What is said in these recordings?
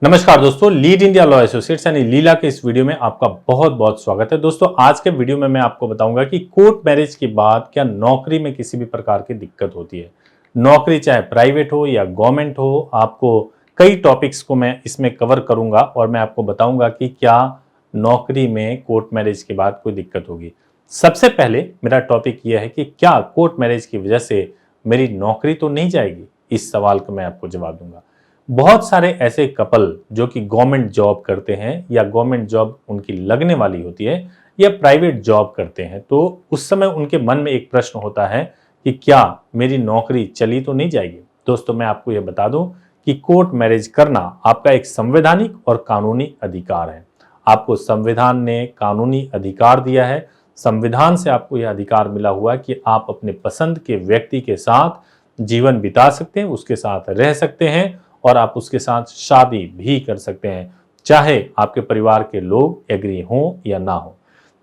नमस्कार दोस्तों, lead India law associates यानी लीला के इस वीडियो में आपका बहुत बहुत स्वागत है। दोस्तों, आज के वीडियो में मैं आपको बताऊंगा कि कोर्ट मैरिज के बाद क्या नौकरी में किसी भी प्रकार की दिक्कत होती है। नौकरी चाहे प्राइवेट हो या गवर्नमेंट हो, आपको कई टॉपिक्स को मैं इसमें कवर करूंगा और मैं आपको बताऊंगा कि क्या नौकरी में कोर्ट मैरिज के बाद कोई दिक्कत होगी। सबसे पहले मेरा टॉपिक यह है कि क्या कोर्ट मैरिज की वजह से मेरी नौकरी तो नहीं जाएगी। इस सवाल का मैं आपको जवाब दूंगा। बहुत सारे ऐसे कपल जो कि गवर्नमेंट जॉब करते हैं या गवर्नमेंट जॉब उनकी लगने वाली होती है या प्राइवेट जॉब करते हैं, तो उस समय उनके मन में एक प्रश्न होता है कि क्या मेरी नौकरी चली तो नहीं जाएगी। दोस्तों, मैं आपको यह बता दूं कि कोर्ट मैरिज करना आपका एक संवैधानिक और कानूनी अधिकार है। आपको संविधान ने कानूनी अधिकार दिया है। संविधान से आपको यह अधिकार मिला हुआ है कि आप अपने पसंद के व्यक्ति के साथ जीवन बिता सकते हैं, उसके साथ रह सकते हैं और आप उसके साथ शादी भी कर सकते हैं, चाहे आपके परिवार के लोग एग्री हों या ना हो।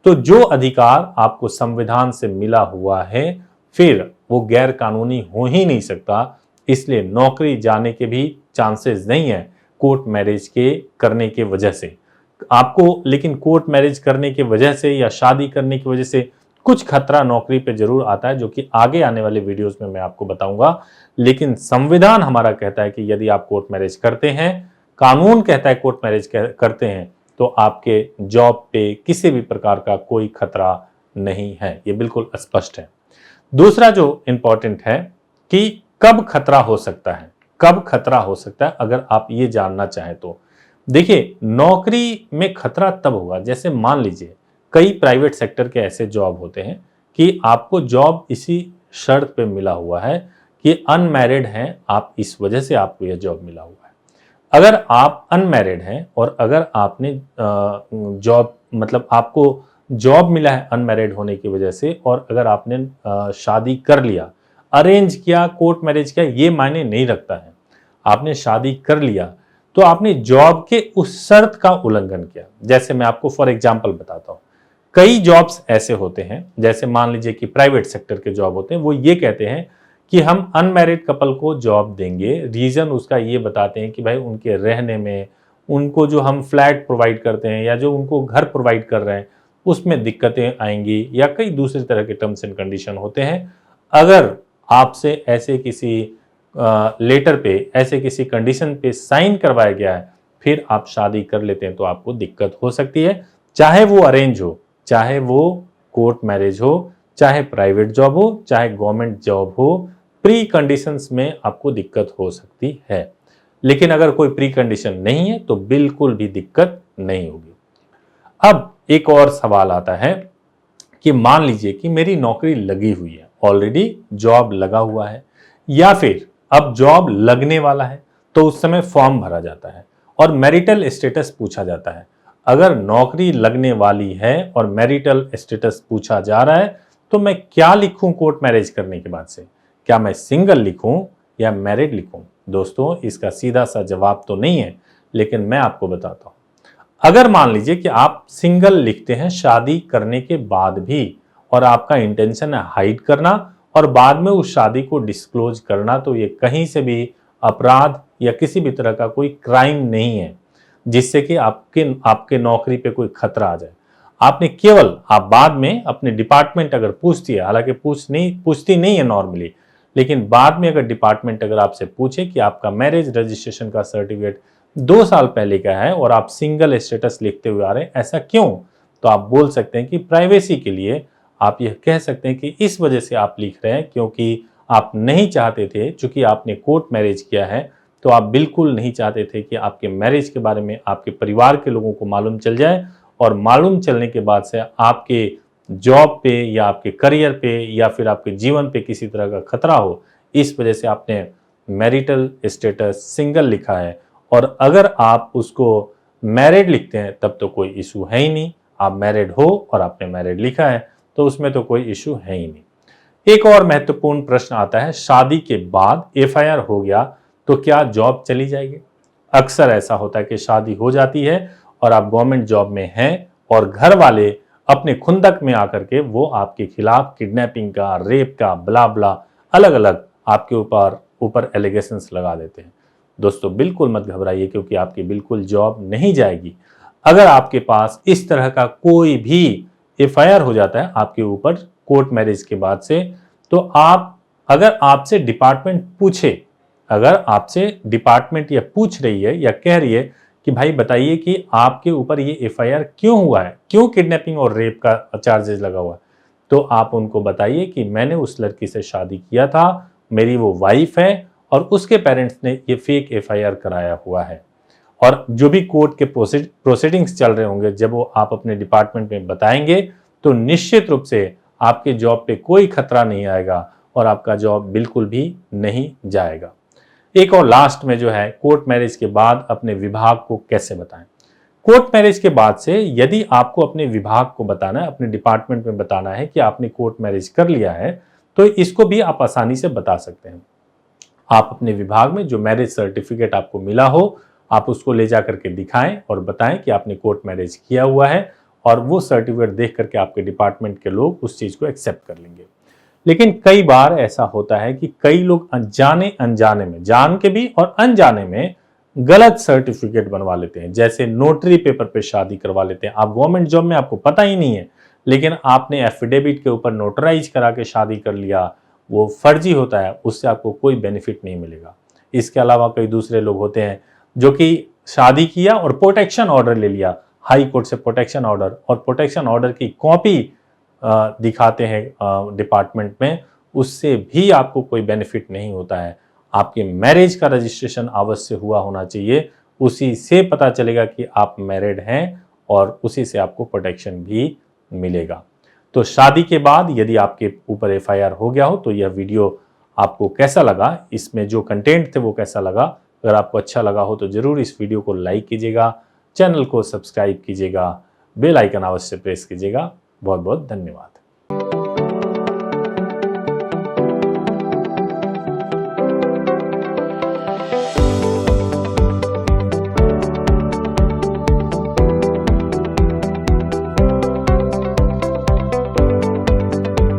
तो जो अधिकार आपको संविधान से मिला हुआ है, फिर वो गैर कानूनी हो ही नहीं सकता। इसलिए नौकरी जाने के भी चांसेस नहीं है कोर्ट मैरिज के करने के वजह से आपको। लेकिन कोर्ट मैरिज करने की वजह से या शादी करने की वजह से कुछ खतरा नौकरी पे जरूर आता है, जो कि आगे आने वाले वीडियोस में मैं आपको बताऊंगा। लेकिन संविधान हमारा कहता है कि यदि आप कोर्ट मैरिज करते हैं, कानून कहता है कोर्ट मैरिज करते हैं, तो आपके जॉब पे किसी भी प्रकार का कोई खतरा नहीं है। ये बिल्कुल स्पष्ट है। दूसरा जो इंपॉर्टेंट है कि कब खतरा हो सकता है, कब खतरा हो सकता है, अगर आप ये जानना चाहें तो देखिए, नौकरी में खतरा तब होगा जैसे मान लीजिए कई प्राइवेट सेक्टर के ऐसे जॉब होते हैं कि आपको जॉब इसी शर्त पे मिला हुआ है कि अनमैरिड हैं आप, इस वजह से आपको यह जॉब मिला हुआ है। अगर आप अनमैरिड हैं और अगर आपने जॉब मतलब आपको जॉब मिला है अनमैरिड होने की वजह से, और अगर आपने शादी कर लिया, अरेंज किया, कोर्ट मैरिज किया, ये मायने नहीं रखता है। आपने शादी कर लिया तो आपने जॉब के उस शर्त का उल्लंघन किया। जैसे मैं आपको फॉर एग्जांपल बताता हूं, कई जॉब्स ऐसे होते हैं, जैसे मान लीजिए कि प्राइवेट सेक्टर के जॉब होते हैं, वो ये कहते हैं कि हम अनमैरिड कपल को जॉब देंगे। रीजन उसका ये बताते हैं कि भाई उनके रहने में, उनको जो हम फ्लैट प्रोवाइड करते हैं या जो उनको घर प्रोवाइड कर रहे हैं उसमें दिक्कतें आएंगी, या कई दूसरे तरह के टर्म्स एंड कंडीशन होते हैं। अगर आपसे ऐसे किसी लेटर पे, ऐसे किसी कंडीशन पे साइन करवाया गया है, फिर आप शादी कर लेते हैं तो आपको दिक्कत हो सकती है। चाहे वो अरेंज हो, चाहे वो कोर्ट मैरिज हो, चाहे प्राइवेट जॉब हो, चाहे गवर्नमेंट जॉब हो, प्री कंडीशंस में आपको दिक्कत हो सकती है। लेकिन अगर कोई प्री कंडीशन नहीं है तो बिल्कुल भी दिक्कत नहीं होगी। अब एक और सवाल आता है कि मान लीजिए कि मेरी नौकरी लगी हुई है, ऑलरेडी जॉब लगा हुआ है, या फिर अब जॉब लगने वाला है, तो उस समय फॉर्म भरा जाता है और मैरिटल स्टेटस पूछा जाता है। अगर नौकरी लगने वाली है और मैरिटल स्टेटस पूछा जा रहा है, तो मैं क्या लिखूं कोर्ट मैरिज करने के बाद से? क्या मैं सिंगल लिखूं या मैरिड लिखूं? दोस्तों, इसका सीधा सा जवाब तो नहीं है, लेकिन मैं आपको बताता हूं। अगर मान लीजिए कि आप सिंगल लिखते हैं शादी करने के बाद भी, और आपका इंटेंशन है हाइड करना और बाद में उस शादी को डिस्क्लोज करना, तो ये कहीं से भी अपराध या किसी भी तरह का कोई क्राइम नहीं है जिससे कि आपके आपके नौकरी पे कोई खतरा आ जाए। आपने केवल, आप बाद में अपने डिपार्टमेंट अगर पूछती है, हालांकि पूछती नहीं है नॉर्मली, लेकिन बाद में अगर डिपार्टमेंट अगर आपसे पूछे कि आपका मैरिज रजिस्ट्रेशन का सर्टिफिकेट 2 साल पहले का है और आप सिंगल स्टेटस लिखते हुए आ रहे हैं, ऐसा क्यों? तो आप बोल सकते हैं कि प्राइवेसी के लिए आप यह कह सकते हैं कि इस वजह से आप लिख रहे हैं क्योंकि आप नहीं चाहते थे, चूंकि आपने कोर्ट मैरिज किया है तो आप बिल्कुल नहीं चाहते थे कि आपके मैरिज के बारे में आपके परिवार के लोगों को मालूम चल जाए, और मालूम चलने के बाद से आपके जॉब पे या आपके करियर पे या फिर आपके जीवन पे किसी तरह का खतरा हो। इस वजह से आपने मैरिटल स्टेटस सिंगल लिखा है, और अगर आप उसको मैरिड लिखते हैं तब तो कोई इशू है ही नहीं। आप मैरिड हो और आपने मैरिड लिखा है तो उसमें तो कोई इशू है ही नहीं। एक और महत्वपूर्ण प्रश्न आता है, शादी के बाद एफआईआर हो गया तो क्या जॉब चली जाएगी? अक्सर ऐसा होता है कि शादी हो जाती है और आप गवर्नमेंट जॉब में हैं और घर वाले अपने खुंदक में आकर के वो आपके खिलाफ किडनैपिंग का, रेप का, ब्ला ब्ला अलग अलग आपके ऊपर एलिगेशंस लगा देते हैं। दोस्तों बिल्कुल मत घबराइए, क्योंकि आपकी बिल्कुल जॉब नहीं जाएगी। अगर आपके पास इस तरह का कोई भी एफआईआर हो जाता है आपके ऊपर कोर्ट मैरिज के बाद से, तो आप, अगर आपसे डिपार्टमेंट पूछे, अगर आपसे डिपार्टमेंट ये पूछ रही है या कह रही है कि भाई बताइए कि आपके ऊपर ये एफआईआर क्यों हुआ है, क्यों किडनैपिंग और रेप का चार्जेस लगा हुआ है, तो आप उनको बताइए कि मैंने उस लड़की से शादी किया था, मेरी वो वाइफ है और उसके पेरेंट्स ने ये फेक एफआईआर कराया हुआ है। और जो भी कोर्ट के प्रोसीडिंग्स चल रहे होंगे, जब वो आप अपने डिपार्टमेंट में बताएंगे, तो निश्चित रूप से आपके जॉब पे कोई खतरा नहीं आएगा और आपका जॉब बिल्कुल भी नहीं जाएगा। एक और लास्ट में जो है, कोर्ट मैरिज के बाद अपने विभाग को कैसे बताएं। कोर्ट मैरिज के बाद से यदि आपको अपने विभाग को बताना है, अपने डिपार्टमेंट में बताना है कि आपने कोर्ट मैरिज कर लिया है, तो इसको भी आप आसानी से बता सकते हैं। आप अपने विभाग में जो मैरिज सर्टिफिकेट आपको मिला हो, आप उसको ले जा करके दिखाएं और बताएं कि आपने कोर्ट मैरिज किया हुआ है, और वो सर्टिफिकेट देख करके आपके डिपार्टमेंट के लोग उस चीज को एक्सेप्ट कर लेंगे। लेकिन कई बार ऐसा होता है कि कई लोग अनजाने अनजाने में, जान के भी और अनजाने में, गलत सर्टिफिकेट बनवा लेते हैं। जैसे नोटरी पेपर पे शादी करवा लेते हैं। आप गवर्नमेंट जॉब में, आपको पता ही नहीं है, लेकिन आपने एफिडेविट के ऊपर नोटराइज करा के शादी कर लिया, वो फर्जी होता है, उससे आपको कोई बेनिफिट नहीं मिलेगा। इसके अलावा कई दूसरे लोग होते हैं जो कि शादी किया और प्रोटेक्शन ऑर्डर ले लिया, हाई कोर्ट से प्रोटेक्शन ऑर्डर, और प्रोटेक्शन ऑर्डर की कॉपी दिखाते हैं डिपार्टमेंट में, उससे भी आपको कोई बेनिफिट नहीं होता है। आपके मैरिज का रजिस्ट्रेशन अवश्य हुआ होना चाहिए, उसी से पता चलेगा कि आप मैरिड हैं और उसी से आपको प्रोटेक्शन भी मिलेगा। तो शादी के बाद यदि आपके ऊपर एफआईआर हो गया हो, तो यह वीडियो आपको कैसा लगा, इसमें जो कंटेंट थे वो कैसा लगा, अगर आपको अच्छा लगा हो तो जरूर इस वीडियो को लाइक कीजिएगा, चैनल को सब्सक्राइब कीजिएगा, बेल आइकन अवश्य प्रेस कीजिएगा। बहुत बहुत धन्यवाद।